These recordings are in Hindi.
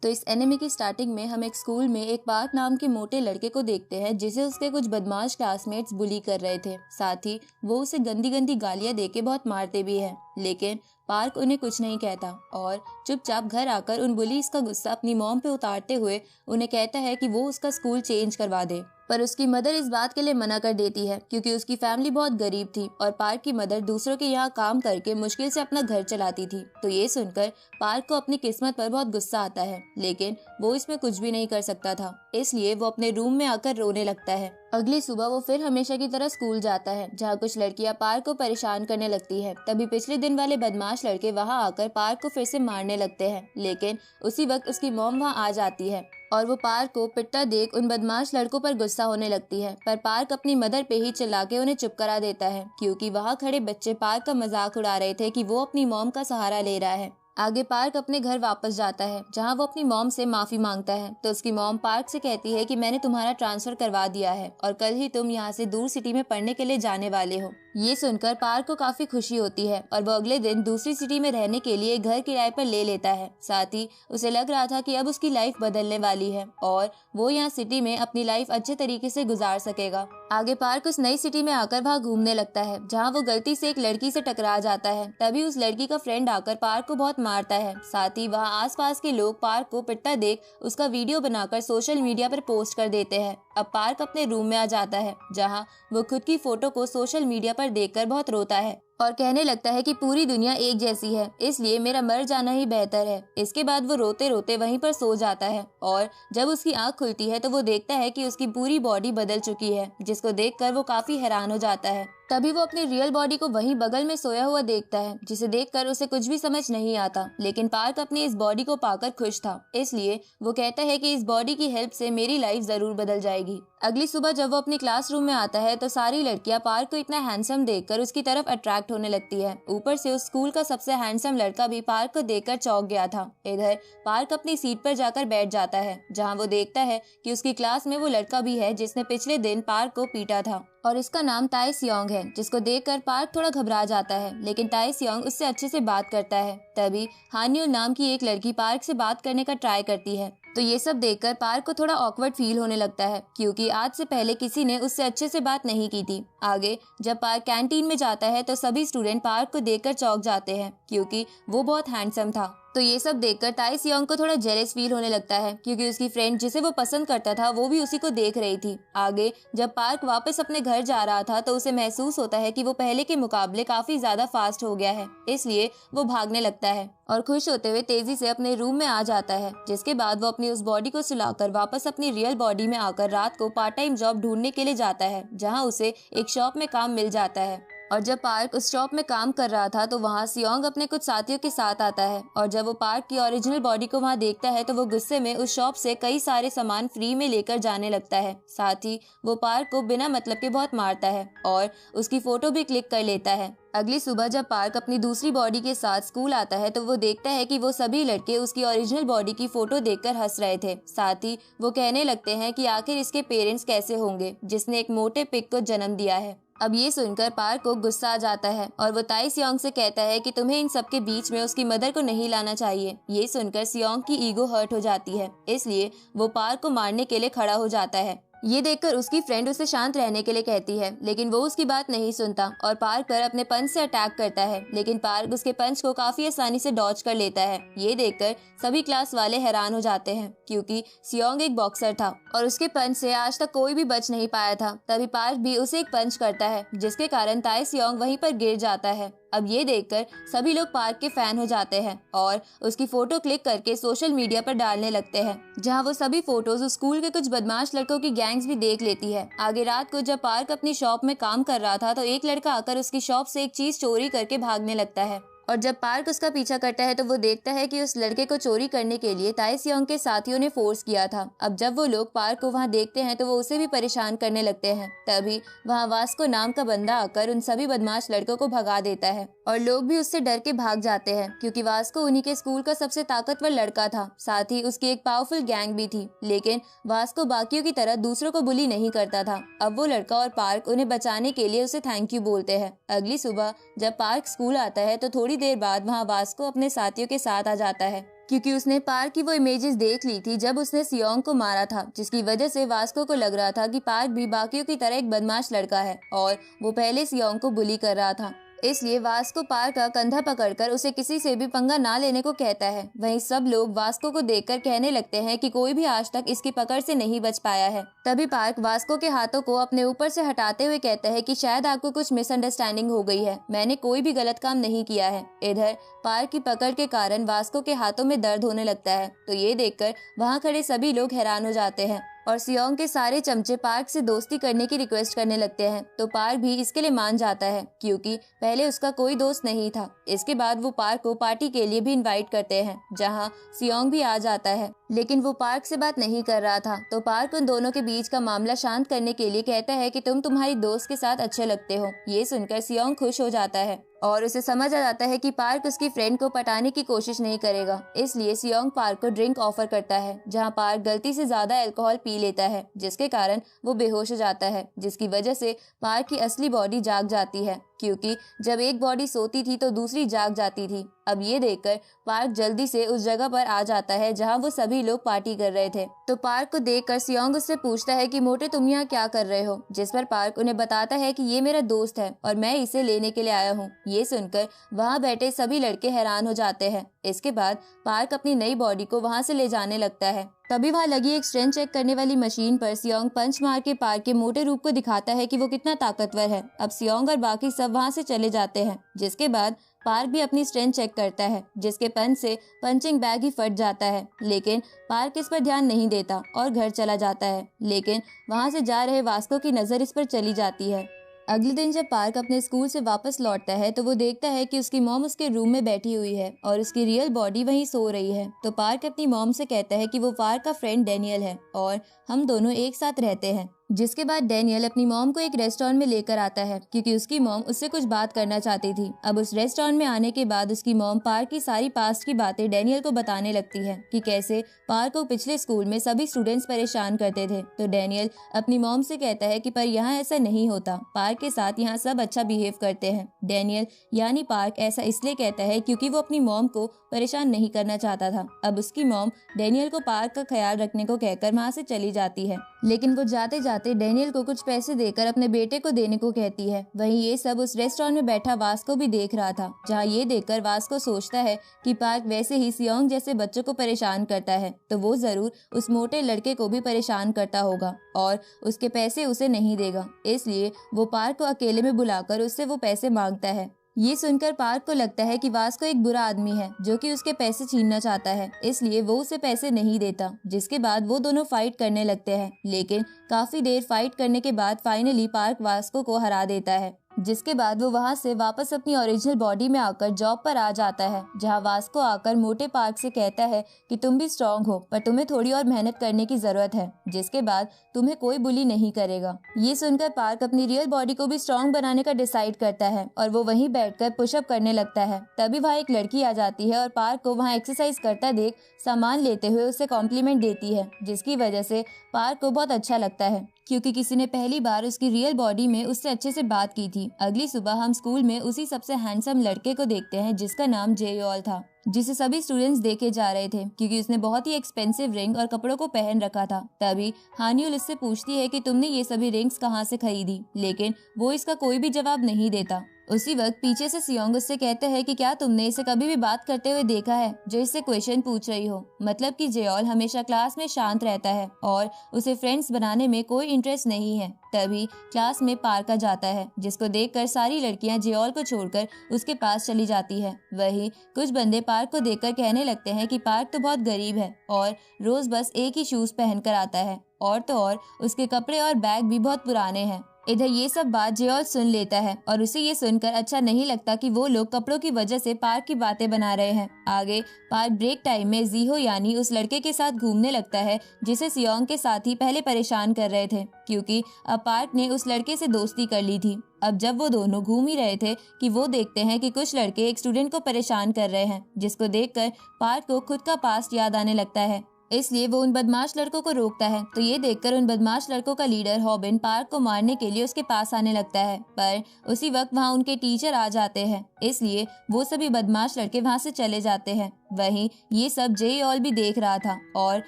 तो इस एनिमे की स्टार्टिंग में हम एक स्कूल में एक पार्क नाम के मोटे लड़के को देखते हैं जिसे उसके कुछ बदमाश क्लासमेट्स बुली कर रहे थे। साथ ही वो उसे गंदी गंदी गालियां देके बहुत मारते भी हैं, लेकिन पार्क उन्हें कुछ नहीं कहता और चुपचाप घर आकर उन बुलीज का गुस्सा अपनी मॉम पे उतारते हुए उन्हें कहता है कि वो उसका स्कूल चेंज करवा दे। पर उसकी मदर इस बात के लिए मना कर देती है क्योंकि उसकी फैमिली बहुत गरीब थी और पार्क की मदर दूसरों के यहाँ काम करके मुश्किल से अपना घर चलाती थी। तो ये सुनकर पार्क को अपनी किस्मत पर बहुत गुस्सा आता है, लेकिन वो इसमें कुछ भी नहीं कर सकता था, इसलिए वो अपने रूम में आकर रोने लगता है। अगली सुबह वो फिर हमेशा की तरह स्कूल जाता है, जहाँ कुछ लड़कियां पार्क को परेशान करने लगती है। तभी पिछले दिन वाले बदमाश लड़के वहाँ आकर पार्क को फिर से मारने लगते हैं, लेकिन उसी वक्त उसकी मॉम वहाँ आ जाती है और वो पार्क को पिटता देख उन बदमाश लड़कों पर गुस्सा होने लगती है। पर पार्क अपनी मदर पे ही चिल्ला के उन्हें चुप करा देता है क्योंकि वहाँ खड़े बच्चे पार्क का मजाक उड़ा रहे थे कि वो अपनी मॉम का सहारा ले रहा है। आगे पार्क अपने घर वापस जाता है जहां वो अपनी मॉम से माफी मांगता है। तो उसकी मॉम पार्क से कहती है कि मैंने तुम्हारा ट्रांसफर करवा दिया है और कल ही तुम यहाँ से दूर सिटी में पढ़ने के लिए जाने वाले हो। ये सुनकर पार्क को काफी खुशी होती है और वो अगले दिन दूसरी सिटी में रहने के लिए घर किराए पर ले लेता है। साथ ही उसे लग रहा था कि अब उसकी लाइफ बदलने वाली है और वो यहाँ सिटी में अपनी लाइफ अच्छे तरीके से गुजार सकेगा। आगे पार्क उस नई सिटी में आकर वहाँ घूमने लगता है जहाँ वो गलती से एक लड़की से टकरा जाता है। तभी उस लड़की का फ्रेंड आकर पार्क को बहुत मारता है। साथ ही वहाँ आसपास के लोग पार्क को पिटता देख उसका वीडियो बनाकर सोशल मीडिया पर पोस्ट कर देते हैं। अब पार्क अपने रूम में आ जाता है जहाँ वो खुद की फोटो को सोशल मीडिया पर देखकर बहुत रोता है और कहने लगता है कि पूरी दुनिया एक जैसी है, इसलिए मेरा मर जाना ही बेहतर है। इसके बाद वो रोते रोते वहीं पर सो जाता है और जब उसकी आंख खुलती है तो वो देखता है कि उसकी पूरी बॉडी बदल चुकी है, जिसको देखकर वो काफी हैरान हो जाता है। तभी वो अपनी रियल बॉडी को वहीं बगल में सोया हुआ देखता है, जिसे देखकर उसे कुछ भी समझ नहीं आता। लेकिन पार्क अपनी इस बॉडी को पाकर खुश था, इसलिए वो कहता है कि इस बॉडी की हेल्प से मेरी लाइफ जरूर बदल जाएगी। अगली सुबह जब वो अपनी क्लासरूम में आता है तो सारी लड़कियां पार्क को इतना हैंडसम देखकर उसकी तरफ अट्रैक्ट होने लगती है। ऊपर से उस स्कूल का सबसे हैंडसम लड़का भी पार्क को देखकर चौंक गया था। इधर पार्क अपनी सीट पर जाकर बैठ जाता है जहाँ वो देखता है कि उसकी क्लास में वो लड़का भी है जिसने पिछले दिन पार्क को पीटा था और इसका नाम ताई सियोंग है, जिसको देखकर पार्क थोड़ा घबरा जाता है। लेकिन ताई सियोंग उससे अच्छे से बात करता है। तभी हान्यूल नाम की एक लड़की पार्क से बात करने का ट्राई करती है। तो ये सब देखकर पार्क को थोड़ा ऑकवर्ड फील होने लगता है क्योंकि आज से पहले किसी ने उससे अच्छे से बात नहीं की थी। आगे जब पार्क कैंटीन में जाता है तो सभी स्टूडेंट पार्क को देखकर चौंक जाते हैं क्योंकि वो बहुत हैंडसम था। तो ये सब देखकर ताई सियोंग को थोड़ा जेलस फील होने लगता है क्योंकि उसकी फ्रेंड जिसे वो पसंद करता था वो भी उसी को देख रही थी। आगे जब पार्क वापस अपने घर जा रहा था तो उसे महसूस होता है कि वो पहले के मुकाबले काफी ज्यादा फास्ट हो गया है, इसलिए वो भागने लगता है और खुश होते हुए तेजी से अपने रूम में आ जाता है। जिसके बाद वो अपनी उस बॉडी को सुलाकर वापस अपनी रियल बॉडी में आकर रात को पार्ट टाइम जॉब ढूंढने के लिए जाता है जहाँ उसे एक शॉप में काम मिल जाता है। और जब पार्क उस शॉप में काम कर रहा था तो वहाँ सियोंग अपने कुछ साथियों के साथ आता है और जब वो पार्क की ओरिजिनल बॉडी को वहाँ देखता है तो वो गुस्से में उस शॉप से कई सारे सामान फ्री में लेकर जाने लगता है। साथ ही वो पार्क को बिना मतलब के बहुत मारता है और उसकी फोटो भी क्लिक कर लेता है। अगली सुबह जब पार्क अपनी दूसरी बॉडी के साथ स्कूल आता है तो वो देखता है कि वो सभी लड़के उसकी ओरिजिनल बॉडी की फोटो देखकर हंस रहे थे। साथ ही वो कहने लगते हैं कि आखिर इसके पेरेंट्स कैसे होंगे जिसने एक मोटे पिग को जन्म दिया है। अब ये सुनकर पार्क को गुस्सा आ जाता है और वो ताई सियोंग से कहता है कि तुम्हें इन सब के बीच में उसकी मदर को नहीं लाना चाहिए। ये सुनकर सियोंग की ईगो हर्ट हो जाती है, इसलिए वो पार्क को मारने के लिए खड़ा हो जाता है। ये देखकर उसकी फ्रेंड उसे शांत रहने के लिए कहती है, लेकिन वो उसकी बात नहीं सुनता और पार्क पर अपने पंच से अटैक करता है। लेकिन पार्क उसके पंच को काफी आसानी से डॉज कर लेता है। ये देखकर सभी क्लास वाले हैरान हो जाते हैं क्योंकि सियोंग एक बॉक्सर था और उसके पंच से आज तक कोई भी बच नहीं पाया था। तभी पार्क भी उसे एक पंच करता है जिसके कारण ताई सियोंग वहीं पर गिर जाता है। अब ये देखकर सभी लोग पार्क के फैन हो जाते हैं और उसकी फोटो क्लिक करके सोशल मीडिया पर डालने लगते हैं जहां वो सभी फोटोज उस स्कूल के कुछ बदमाश लड़कों की गैंग्स भी देख लेती है। आगे रात को जब पार्क अपनी शॉप में काम कर रहा था तो एक लड़का आकर उसकी शॉप से एक चीज चोरी करके भागने लगता है और जब पार्क उसका पीछा करता है तो वो देखता है कि उस लड़के को चोरी करने के लिए ताई सियोंग के साथियों ने फोर्स किया था। अब जब वो लोग पार्क को वहाँ देखते हैं तो वो उसे भी परेशान करने लगते हैं। तभी वहाँ वास्को नाम का बंदा आकर उन सभी बदमाश लड़कों को भगा देता है और लोग भी उससे डर के भाग जाते हैं क्योंकि वास्को उन्हीं के स्कूल का सबसे ताकतवर लड़का था। साथ ही उसकी एक पावरफुल गैंग भी थी, लेकिन वास्को बाकियों की तरह दूसरों को बुली नहीं करता था। अब वो लड़का और पार्क उन्हें बचाने के लिए उसे थैंक यू बोलते हैं। अगली सुबह जब पार्क स्कूल आता है तो थोड़ी देर बाद वहाँ वास्को अपने साथियों के साथ आ जाता है क्योंकि उसने पार्क की वो इमेजेस देख ली थी जब उसने सियोंग को मारा था, जिसकी वजह से वास्को को लग रहा था कि पार्क भी बाकियों की तरह एक बदमाश लड़का है और वो पहले सियोंग को बुली कर रहा था। इसलिए वास्को पार्क का कंधा पकड़कर उसे किसी से भी पंगा ना लेने को कहता है। वहीं सब लोग वास्को को देखकर कहने लगते हैं कि कोई भी आज तक इसकी पकड़ से नहीं बच पाया है। तभी पार्क वास्को के हाथों को अपने ऊपर से हटाते हुए कहता है कि शायद आपको कुछ मिसअंडरस्टैंडिंग हो गई है, मैंने कोई भी गलत काम नहीं किया है। इधर पार्क की पकड़ के कारण वास्को के हाथों में दर्द होने लगता है, तो ये देखकर वहाँ खड़े सभी लोग हैरान हो जाते हैं और सियोंग के सारे चमचे पार्क से दोस्ती करने की रिक्वेस्ट करने लगते हैं। तो पार्क भी इसके लिए मान जाता है, क्योंकि पहले उसका कोई दोस्त नहीं था। इसके बाद वो पार्क को पार्टी के लिए भी इनवाइट करते हैं, जहां सियोंग भी आ जाता है, लेकिन वो पार्क से बात नहीं कर रहा था। तो पार्क उन दोनों के बीच का मामला शांत करने के लिए कहता है कि तुम तुम्हारी दोस्त के साथ अच्छे लगते हो। ये सुनकर सियोंग खुश हो जाता है और उसे समझ आ जाता है कि पार्क उसकी फ्रेंड को पटाने की कोशिश नहीं करेगा। इसलिए सियोंग पार्क को ड्रिंक ऑफर करता है, जहां पार्क गलती से ज्यादा अल्कोहल पी लेता है, जिसके कारण वो बेहोश हो जाता है, जिसकी वजह से पार्क की असली बॉडी जाग जाती है, क्योंकि जब एक बॉडी सोती थी तो दूसरी जाग जाती थी। अब ये देखकर पार्क जल्दी से उस जगह पर आ जाता है जहां वो सभी लोग पार्टी कर रहे थे। तो पार्क को देखकर सियोंग उससे पूछता है कि मोटे तुम यहाँ क्या कर रहे हो, जिस पर पार्क उन्हें बताता है कि ये मेरा दोस्त है और मैं इसे लेने के लिए आया हूँ। ये सुनकर वहाँ बैठे सभी लड़के हैरान हो जाते हैं। इसके बाद पार्क अपनी नई बॉडी को वहाँ से ले जाने लगता है। तभी वहाँ लगी एक स्ट्रेंथ चेक करने वाली मशीन पर सियोंग पंच मार के पार्क के मोटे रूप को दिखाता है कि वो कितना ताकतवर है। अब सियोंग और बाकी सब वहाँ से चले जाते हैं, जिसके बाद पार्क भी अपनी स्ट्रेंथ चेक करता है, जिसके पंच से पंचिंग बैग ही फट जाता है। लेकिन पार्क इस पर ध्यान नहीं देता और घर चला जाता है। लेकिन वहाँ से जा रहे वास्को की नजर इस पर चली जाती है। अगले दिन जब पार्क अपने स्कूल से वापस लौटता है तो वो देखता है कि उसकी मॉम उसके रूम में बैठी हुई है और उसकी रियल बॉडी वहीं सो रही है। तो पार्क अपनी मॉम से कहता है कि वो पार्क का फ्रेंड डेनियल है और हम दोनों एक साथ रहते हैं। जिसके बाद डेनियल अपनी मॉम को एक रेस्टोरेंट में लेकर आता है, क्योंकि उसकी मॉम उससे कुछ बात करना चाहती थी। अब उस रेस्टोरेंट में आने के बाद उसकी मॉम पार्क की सारी पास्ट की बातें डेनियल को बताने लगती है कि कैसे पार्क को पिछले स्कूल में सभी स्टूडेंट्स परेशान करते थे। तो डेनियल अपनी मॉम से कहता है कि पर यहाँ ऐसा नहीं होता, पार्क के साथ यहाँ सब अच्छा बिहेव करते हैं। डेनियल यानी पार्क ऐसा इसलिए कहता है क्योंकि वो अपनी मॉम को परेशान नहीं करना चाहता था। अब उसकी मॉम डेनियल को पार्क का ख्याल रखने को कहकर वहाँ से चली जाती है, लेकिन वो जाते जाते डेनियल को कुछ पैसे देकर अपने बेटे को देने को कहती है। वहीं ये सब उस रेस्टोरेंट में बैठा वास्को भी देख रहा था, जहाँ ये देखकर वास्को सोचता है कि पार्क वैसे ही सियोंग जैसे बच्चों को परेशान करता है, तो वो जरूर उस मोटे लड़के को भी परेशान करता होगा और उसके पैसे उसे नहीं देगा। इसलिए वो पार्क को अकेले में बुलाकर उससे वो पैसे मांगता है। ये सुनकर पार्क को लगता है कि वास्को एक बुरा आदमी है जो कि उसके पैसे छीनना चाहता है, इसलिए वो उसे पैसे नहीं देता। जिसके बाद वो दोनों फाइट करने लगते हैं, लेकिन काफी देर फाइट करने के बाद फाइनली पार्क वास्को को हरा देता है। जिसके बाद वो वहाँ से वापस अपनी ओरिजिनल बॉडी में आकर जॉब पर आ जाता है, जहाँ वास्को आकर मोटे पार्क से कहता है कि तुम भी स्ट्रांग हो, पर तुम्हें थोड़ी और मेहनत करने की जरूरत है, जिसके बाद तुम्हें कोई बुली नहीं करेगा। ये सुनकर पार्क अपनी रियल बॉडी को भी स्ट्रांग बनाने का डिसाइड करता है और वो वहीं बैठकर पुशअप करने लगता है। तभी वहाँ एक लड़की आ जाती है और पार्क को वहाँ एक्सरसाइज करता देख सामान लेते हुए उसे कॉम्प्लीमेंट देती है, जिसकी वजह से पार्क को बहुत अच्छा लगता है, क्योंकि किसी ने पहली बार उसकी रियल बॉडी में उससे अच्छे से बात की थी। अगली सुबह हम स्कूल में उसी सबसे हैंडसम लड़के को देखते हैं जिसका नाम जेयोल था, जिसे सभी स्टूडेंट्स देखे जा रहे थे क्योंकि उसने बहुत ही एक्सपेंसिव रिंग और कपड़ों को पहन रखा था। तभी हान्यूल इससे पूछती है कि तुमने ये सभी रिंग्स कहाँ से खरीदी, लेकिन वो इसका कोई भी जवाब नहीं देता। उसी वक्त पीछे से सियोंग उससे कहते हैं कि क्या तुमने इसे कभी भी बात करते हुए देखा है, जो इससे क्वेश्चन पूछ रही हो। मतलब कि जेयोल हमेशा क्लास में शांत रहता है और उसे फ्रेंड्स बनाने में कोई इंटरेस्ट नहीं है। तभी क्लास में पार्क आ जाता है, जिसको देखकर सारी लड़कियां जेयोल को छोड़कर उसके पास चली जाती है। वहीं कुछ बंदे पार्क को देखकर कहने लगते हैं कि पार्क तो बहुत गरीब है और रोज बस एक ही शूज पहनकर आता है, और तो और उसके कपड़े और बैग भी बहुत पुराने हैं। इधर ये सब बात जेयोल सुन लेता है और उसे ये सुनकर अच्छा नहीं लगता कि वो लोग कपड़ों की वजह से पार्क की बातें बना रहे हैं। आगे पार्क ब्रेक टाइम में जीहो यानी उस लड़के के साथ घूमने लगता है जिसे सियोंग के साथ ही पहले परेशान कर रहे थे, क्योंकि अब पार्क ने उस लड़के से दोस्ती कर ली थी। अब जब वो दोनों घूम ही रहे थे कि वो देखते हैं कि कुछ लड़के एक स्टूडेंट को परेशान कर रहे हैं, जिसको देखकर पार्क को खुद का पास्ट याद आने लगता है। इसलिए वो उन बदमाश लड़कों को रोकता है। तो ये देखकर उन बदमाश लड़कों का लीडर हॉबिन पार्क को मारने के लिए उसके पास आने लगता है, पर उसी वक्त वहाँ उनके टीचर आ जाते हैं, इसलिए वो सभी बदमाश लड़के वहाँ से चले जाते हैं। वहीं ये सब जे ऑल भी देख रहा था और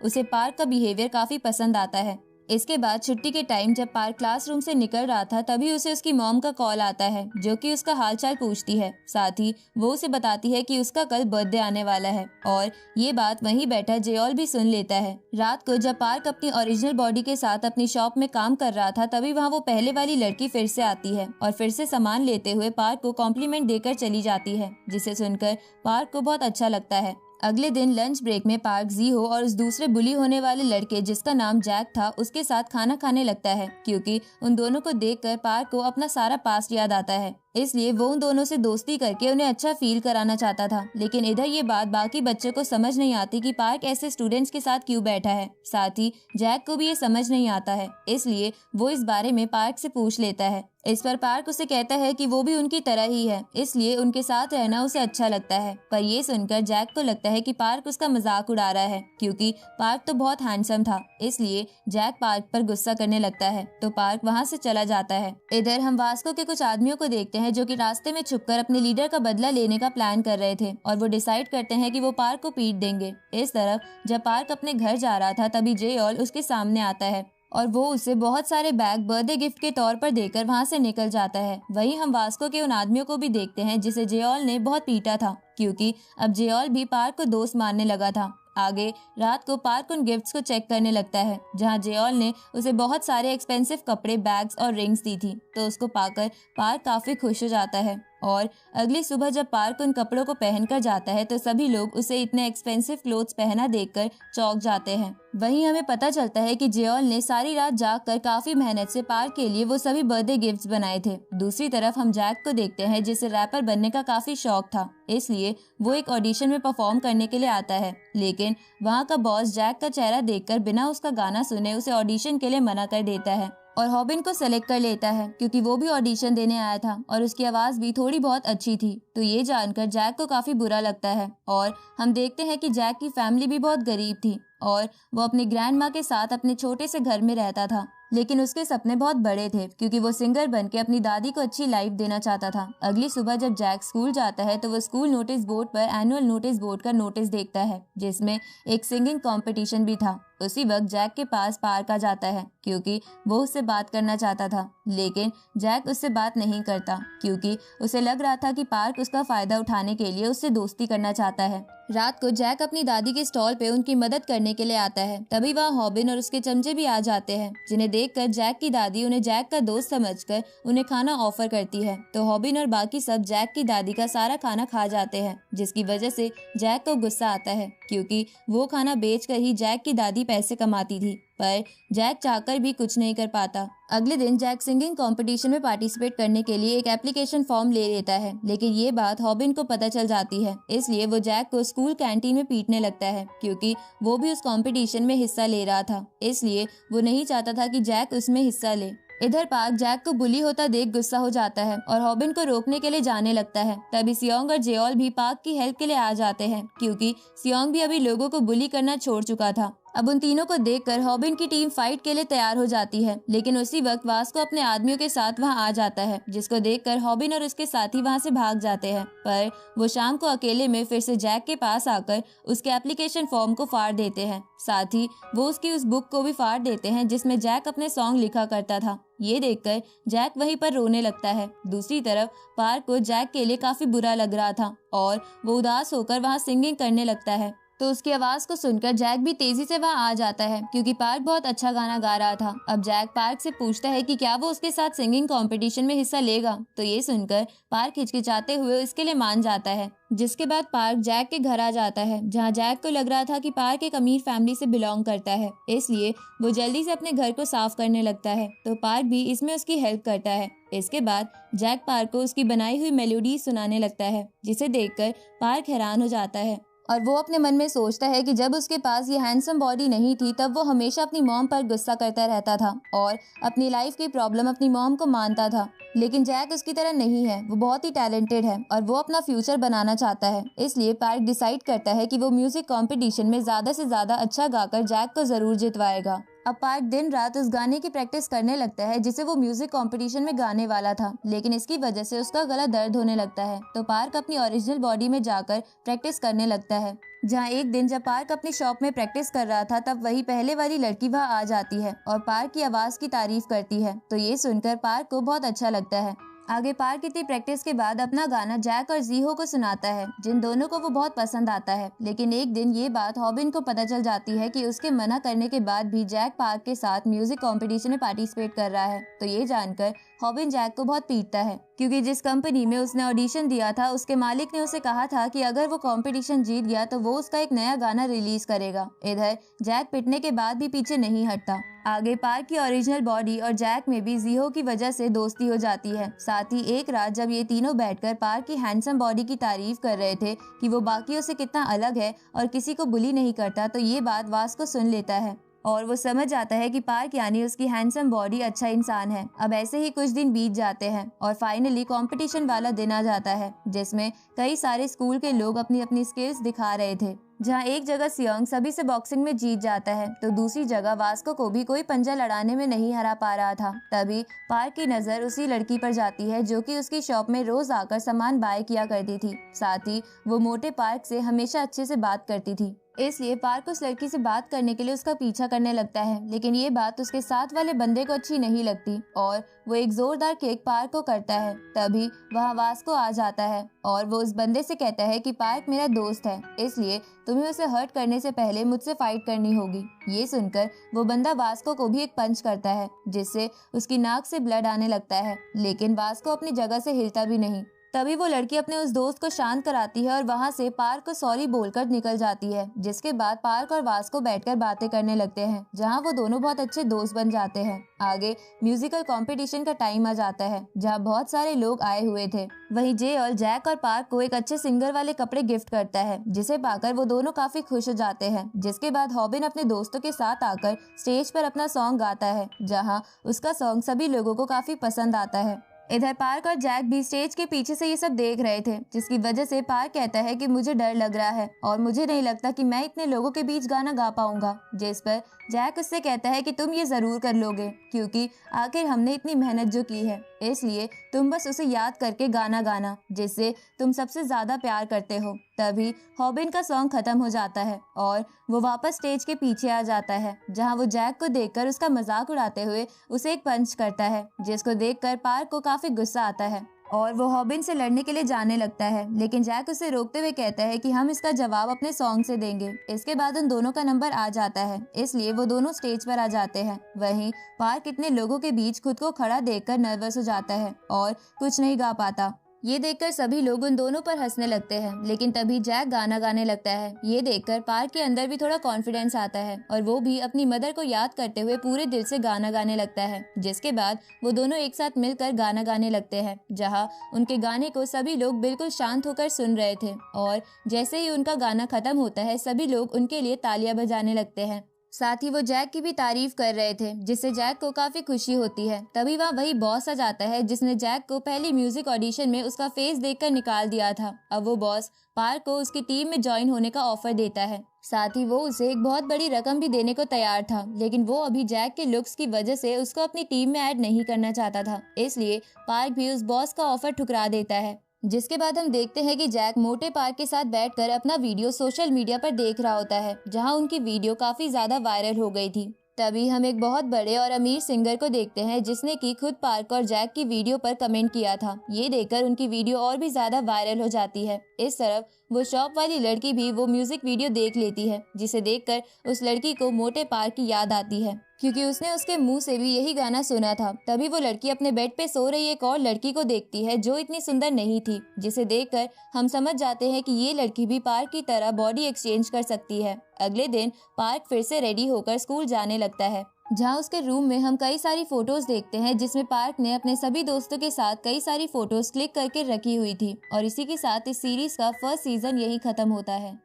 उसे पार्क का बिहेवियर काफी पसंद आता है। इसके बाद छुट्टी के टाइम जब पार्क क्लासरूम से निकल रहा था तभी उसे उसकी मॉम का कॉल आता है, जो कि उसका हालचाल पूछती है। साथ ही वो उसे बताती है कि उसका कल बर्थडे आने वाला है और ये बात वहीं बैठा जेओल भी सुन लेता है। रात को जब पार्क अपनी ओरिजिनल बॉडी के साथ अपनी शॉप में काम कर रहा था तभी वहाँ वो पहले वाली लड़की फिर से आती है और फिर से सामान लेते हुए पार्क को कॉम्प्लीमेंट देकर चली जाती है, जिसे सुनकर पार्क को बहुत अच्छा लगता है। अगले दिन लंच ब्रेक में पार्क जीहो और उस दूसरे बुली होने वाले लड़के जिसका नाम जैक था उसके साथ खाना खाने लगता है, क्योंकि उन दोनों को देखकर पार्क को अपना सारा पास्ट याद आता है। इसलिए वो उन दोनों से दोस्ती करके उन्हें अच्छा फील कराना चाहता था। लेकिन इधर ये बात बाकी बच्चों को समझ नहीं आती कि पार्क ऐसे स्टूडेंट्स के साथ क्यों बैठा है। साथ ही जैक को भी ये समझ नहीं आता है, इसलिए वो इस बारे में पार्क से पूछ लेता है। इस पर पार्क उसे कहता है कि वो भी उनकी तरह ही है, इसलिए उनके साथ रहना उसे अच्छा लगता है। पर ये सुनकर जैक को लगता है कि पार्क उसका मजाक उड़ा रहा है, क्योंकि पार्क तो बहुत हैंडसम था। इसलिए जैक पार्क पर गुस्सा करने लगता है, तो पार्क वहाँ से चला जाता है। इधर हम वास्को के कुछ आदमियों को देखते हैं जो कि रास्ते में छुपकर अपने लीडर का बदला लेने का प्लान कर रहे थे और वो डिसाइड करते हैं कि वो पार्क को पीट देंगे। इस तरफ जब पार्क अपने घर जा रहा था तभी जेओल उसके सामने आता है और वो उसे बहुत सारे बैग बर्थडे गिफ्ट के तौर पर देकर वहाँ से निकल जाता है। वहीं हम वास्को के उन आदमियों को भी देखते हैं जिसे जेओल ने बहुत पीटा था, क्योंकि अब जेओल भी पार्क को दोस्त मानने लगा था। आगे रात को पार्क उन गिफ्ट्स को चेक करने लगता है जहां जेओल ने उसे बहुत सारे एक्सपेंसिव कपड़े, बैग्स और रिंग्स दी थी, तो उसको पाकर पार्क काफी खुश हो जाता है। और अगली सुबह जब पार्क उन कपड़ों को पहनकर जाता है तो सभी लोग उसे इतने एक्सपेंसिव क्लोथ्स पहना देखकर चौंक जाते हैं। वहीं हमें पता चलता है कि जेओल ने सारी रात जागकर काफी मेहनत से पार्क के लिए वो सभी बर्थडे गिफ्ट्स बनाए थे। दूसरी तरफ हम जैक को देखते हैं जिसे रैपर बनने का काफी शौक था, इसलिए वो एक ऑडिशन में परफॉर्म करने के लिए आता है। लेकिन वहाँ का बॉस जैक का चेहरा देखकर बिना उसका गाना सुने उसे ऑडिशन के लिए मना कर देता है और हॉबिन को सेलेक्ट कर लेता है, क्योंकि वो भी ऑडिशन देने आया था और उसकी आवाज भी थोड़ी बहुत अच्छी थी। तो ये जानकर जैक को काफी बुरा लगता है और हम देखते हैं कि जैक की फैमिली भी बहुत गरीब थी और वो अपनी ग्रैंड माँ के साथ अपने छोटे से घर में रहता था। लेकिन उसके सपने बहुत बड़े थे, क्योंकि वो सिंगर बनके अपनी दादी को अच्छी लाइफ देना चाहता था। अगली सुबह जब जैक स्कूल जाता है तो वो स्कूल नोटिस बोर्ड पर एनुअल नोटिस बोर्ड का नोटिस देखता है, जिसमें एक सिंगिंग कंपटीशन भी था। उसी वक्त जैक के पास पार्क आ जाता है, क्योंकि वो उससे बात करना चाहता था। लेकिन जैक उससे बात नहीं करता, क्योंकि उसे लग रहा था कि पार्क उसका फायदा उठाने के लिए उससे दोस्ती करना चाहता है। रात को जैक अपनी दादी के स्टॉल पे उनकी मदद करने के लिए आता है। तभी वहाँ हॉबिन और उसके चमचे भी आ जाते हैं, जिन्हें देखकर जैक की दादी उन्हें जैक का दोस्त समझकर उन्हें खाना ऑफर करती है। तो हॉबिन और बाकी सब जैक की दादी का सारा खाना खा जाते हैं, जिसकी वजह से जैक को गुस्सा आता है, क्योंकि वो खाना बेचकर ही जैक की दादी पैसे कमाती थी। पर जैक चाहकर भी कुछ नहीं कर पाता। अगले दिन जैक सिंगिंग कंपटीशन में पार्टिसिपेट करने के लिए एक एप्लीकेशन फॉर्म ले लेता है, लेकिन ये बात हॉबिन को पता चल जाती है। इसलिए वो जैक को स्कूल कैंटीन में पीटने लगता है, क्योंकि वो भी उस कंपटीशन में हिस्सा ले रहा था। इसलिए वो नहीं चाहता था कि जैक उसमें हिस्सा ले। इधर पार्क जैक को बुली होता देख गुस्सा हो जाता है और हॉबिन को रोकने के लिए जाने लगता है। तभी सियोंग और जेओल भी पार्क की हेल्प के लिए आ जाते हैं, क्योंकि सियोंग भी अभी लोगों को बुली करना छोड़ चुका था। अब उन तीनों को देखकर हॉबिन की टीम फाइट के लिए तैयार हो जाती है, लेकिन उसी वक्त वास्को अपने आदमियों के साथ वहां आ जाता है, जिसको देखकर हॉबिन और उसके साथी वहां से भाग जाते हैं। पर वो शाम को अकेले में फिर से जैक के पास आकर उसके एप्लीकेशन फॉर्म को फाड़ देते हैं। साथ ही वो उसकी उस बुक को भी फाड़ देते हैं जिसमें जैक अपने सॉन्ग लिखा करता था। ये देखकर जैक वहीं पर रोने लगता है। दूसरी तरफ पार्क को जैक के लिए काफी बुरा लग रहा था और वो उदास होकर वहाँ सिंगिंग करने लगता है। तो उसकी आवाज को सुनकर जैक भी तेजी से वहाँ आ जाता है, क्योंकि पार्क बहुत अच्छा गाना गा रहा था। अब जैक पार्क से पूछता है कि क्या वो उसके साथ सिंगिंग कंपटीशन में हिस्सा लेगा। तो ये सुनकर पार्क हिचकिचाते हुए इसके लिए मान जाता है। जिसके बाद पार्क जैक के घर आ जाता है, जहाँ जैक को लग रहा था कि पार्क एक अमीर फैमिली से बिलोंग करता है, इसलिए वो जल्दी से अपने घर को साफ करने लगता है। तो पार्क भी इसमें उसकी हेल्प करता है। इसके बाद जैक पार्क को उसकी बनाई हुई मेलोडी सुनाने लगता है, जिसे देखकर पार्क हैरान हो जाता है और वो अपने मन में सोचता है कि जब उसके पास ये हैंडसम बॉडी नहीं थी तब वो हमेशा अपनी मॉम पर गुस्सा करता रहता था और अपनी लाइफ की प्रॉब्लम अपनी मॉम को मानता था। लेकिन जैक उसकी तरह नहीं है, वो बहुत ही टैलेंटेड है और वो अपना फ्यूचर बनाना चाहता है। इसलिए पार्क डिसाइड करता है कि वो म्यूजिक कंपटीशन में ज्यादा से ज्यादा अच्छा गाकर जैक को जरूर जितवाएगा। अब पार्क दिन रात उस गाने की प्रैक्टिस करने लगता है जिसे वो म्यूजिक कंपटीशन में गाने वाला था, लेकिन इसकी वजह से उसका गला दर्द होने लगता है। तो पार्क अपनी ओरिजिनल बॉडी में जाकर प्रैक्टिस करने लगता है। जहाँ एक दिन जब पार्क अपनी शॉप में प्रैक्टिस कर रहा था तब वही पहले वाली लड़की वहाँ आ जाती है और पार्क की आवाज की तारीफ करती है। तो ये सुनकर पार्क को बहुत अच्छा लगता है। आगे पार्क इतनी प्रैक्टिस के बाद अपना गाना जैक और जीहो को सुनाता है, जिन दोनों को वो बहुत पसंद आता है। लेकिन एक दिन ये बात हॉबिन को पता चल जाती है कि उसके मना करने के बाद भी जैक पार्क के साथ म्यूजिक कंपटीशन में पार्टिसिपेट कर रहा है। तो ये जानकर हॉबिन जैक को बहुत पीटता है, क्योंकि जिस कंपनी में उसने ऑडिशन दिया था उसके मालिक ने उसे कहा था कि अगर वो कंपटीशन जीत गया तो वो उसका एक नया गाना रिलीज करेगा। इधर जैक पिटने के बाद भी पीछे नहीं हटता। आगे पार्क की ओरिजिनल बॉडी और जैक में भी जीहो की वजह से दोस्ती हो जाती है। साथ ही एक रात जब ये तीनों बैठकर पार्क की हैंडसम बॉडी की तारीफ कर रहे थे कि वो बाकियों से कितना अलग है और किसी को बुली नहीं करता, तो ये बात वास्को सुन लेता है और वो समझ जाता है कि पार्क यानी उसकी हैंडसम बॉडी अच्छा इंसान है। अब ऐसे ही कुछ दिन बीत जाते हैं और फाइनली कंपटीशन वाला दिन आ जाता है, जिसमें कई सारे स्कूल के लोग अपनी अपनी स्किल्स दिखा रहे थे। जहाँ एक जगह सियोंग सभी से बॉक्सिंग में जीत जाता है तो दूसरी जगह वास्को को भी कोई पंजा लड़ाने में नहीं हरा पा रहा था। तभी पार्क की नजर उसी लड़की पर जाती है जो कि उसकी शॉप में रोज आकर सामान बाय किया करती थी। साथ ही वो मोटे पार्क से हमेशा अच्छे से बात करती थी, इसलिए पार्क उस लड़की से बात करने के लिए उसका पीछा करने लगता है। लेकिन ये बात उसके साथ वाले बंदे को अच्छी नहीं लगती और वो एक जोरदार किक पार्क को करता है। तभी वहाँ वास्को आ जाता है और वो उस बंदे से कहता है कि पार्क मेरा दोस्त है, इसलिए तुम्हें उसे हर्ट करने से पहले मुझसे फाइट करनी होगी। ये सुनकर वो बंदा वास्को को भी एक पंच करता है, जिससे उसकी नाक से ब्लड आने लगता है। लेकिन वास्को अपनी जगह से हिलता भी नहीं। तभी वो लड़की अपने उस दोस्त को शांत कराती है और वहाँ से पार्क को सॉरी बोलकर निकल जाती है। जिसके बाद पार्क और वास्को बैठकर बातें करने लगते हैं, जहाँ वो दोनों बहुत अच्छे दोस्त बन जाते हैं। आगे म्यूजिकल कंपटीशन का टाइम आ जाता है, जहाँ बहुत सारे लोग आए हुए थे। वहीं जे और जैक और पार्क को एक अच्छे सिंगर वाले कपड़े गिफ्ट करता है, जिसे पाकर वो दोनों काफी खुश हो जाते हैं। जिसके बाद हॉबिन अपने दोस्तों के साथ आकर स्टेज पर अपना सॉन्ग गाता है, जहाँ उसका सॉन्ग सभी लोगों को काफी पसंद आता है। इधर पार्क और जैक भी स्टेज के पीछे से ये सब देख रहे थे, जिसकी वजह से पार्क कहता है कि मुझे डर लग रहा है और मुझे नहीं लगता कि मैं इतने लोगों के बीच गाना गा पाऊंगा। जिस पर जैक उससे कहता है कि तुम ये जरूर कर लोगे, क्योंकि आखिर हमने इतनी मेहनत जो की है, इसलिए तुम बस उसे याद करके गाना गाना जिससे तुम सबसे ज्यादा प्यार करते हो। तभी हॉबिन का सॉन्ग खत्म हो जाता है और वो वापस स्टेज के पीछे आ जाता है, जहाँ वो जैक को देखकर उसका मजाक उड़ाते हुए उसे एक पंच करता है, जिसको देखकर पार्क को काफी गुस्सा आता है और वो हॉबिन से लड़ने के लिए जाने लगता है। लेकिन जैक उसे रोकते हुए कहता है कि हम इसका जवाब अपने सॉन्ग से देंगे। इसके बाद उन दोनों का नंबर आ जाता है, इसलिए वो दोनों स्टेज पर आ जाते हैं। वहीं पार्क इतने लोगों के बीच खुद को खड़ा देखकर नर्वस हो जाता है और कुछ नहीं गा पाता। ये देखकर सभी लोग उन दोनों पर हंसने लगते हैं। लेकिन तभी जैक गाना गाने लगता है। ये देखकर पार्क के अंदर भी थोड़ा कॉन्फिडेंस आता है और वो भी अपनी मदर को याद करते हुए पूरे दिल से गाना गाने लगता है। जिसके बाद वो दोनों एक साथ मिलकर गाना गाने लगते हैं, जहाँ उनके गाने को सभी लोग बिल्कुल शांत होकर सुन रहे थे और जैसे ही उनका गाना खत्म होता है सभी लोग उनके लिए तालियां बजाने लगते हैं। साथ ही वो जैक की भी तारीफ कर रहे थे, जिससे जैक को काफी खुशी होती है। तभी वहाँ वही बॉस आ जाता है जिसने जैक को पहली म्यूजिक ऑडिशन में उसका फेस देखकर निकाल दिया था। अब वो बॉस पार्क को उसकी टीम में ज्वाइन होने का ऑफर देता है। साथ ही वो उसे एक बहुत बड़ी रकम भी देने को तैयार था, लेकिन वो अभी जैक के लुक्स की वजह से उसको अपनी टीम में ऐड नहीं करना चाहता था, इसलिए पार्क भी उस बॉस का ऑफर ठुकरा देता है। जिसके बाद हम देखते हैं कि जैक मोटे पार्क के साथ बैठकर अपना वीडियो सोशल मीडिया पर देख रहा होता है, जहां उनकी वीडियो काफी ज्यादा वायरल हो गई थी। तभी हम एक बहुत बड़े और अमीर सिंगर को देखते हैं, जिसने कि खुद पार्क और जैक की वीडियो पर कमेंट किया था। ये देखकर उनकी वीडियो और भी ज्यादा वायरल हो जाती है। इस तरफ वो शॉप वाली लड़की भी वो म्यूजिक वीडियो देख लेती है, जिसे देखकर उस लड़की को मोटे पार्क की याद आती है, क्योंकि उसने उसके मुंह से भी यही गाना सुना था। तभी वो लड़की अपने बेड पे सो रही एक और लड़की को देखती है, जो इतनी सुंदर नहीं थी, जिसे देखकर हम समझ जाते हैं कि ये लड़की भी पार्क की तरह बॉडी एक्सचेंज कर सकती है। अगले दिन पार्क फिर से रेडी होकर स्कूल जाने लगता है, जहाँ उसके रूम में हम कई सारी फोटोज देखते हैं, जिसमें पार्क ने अपने सभी दोस्तों के साथ कई सारी फोटोज क्लिक करके रखी हुई थी। और इसी के साथ इस सीरीज का फर्स्ट सीजन यही खत्म होता है।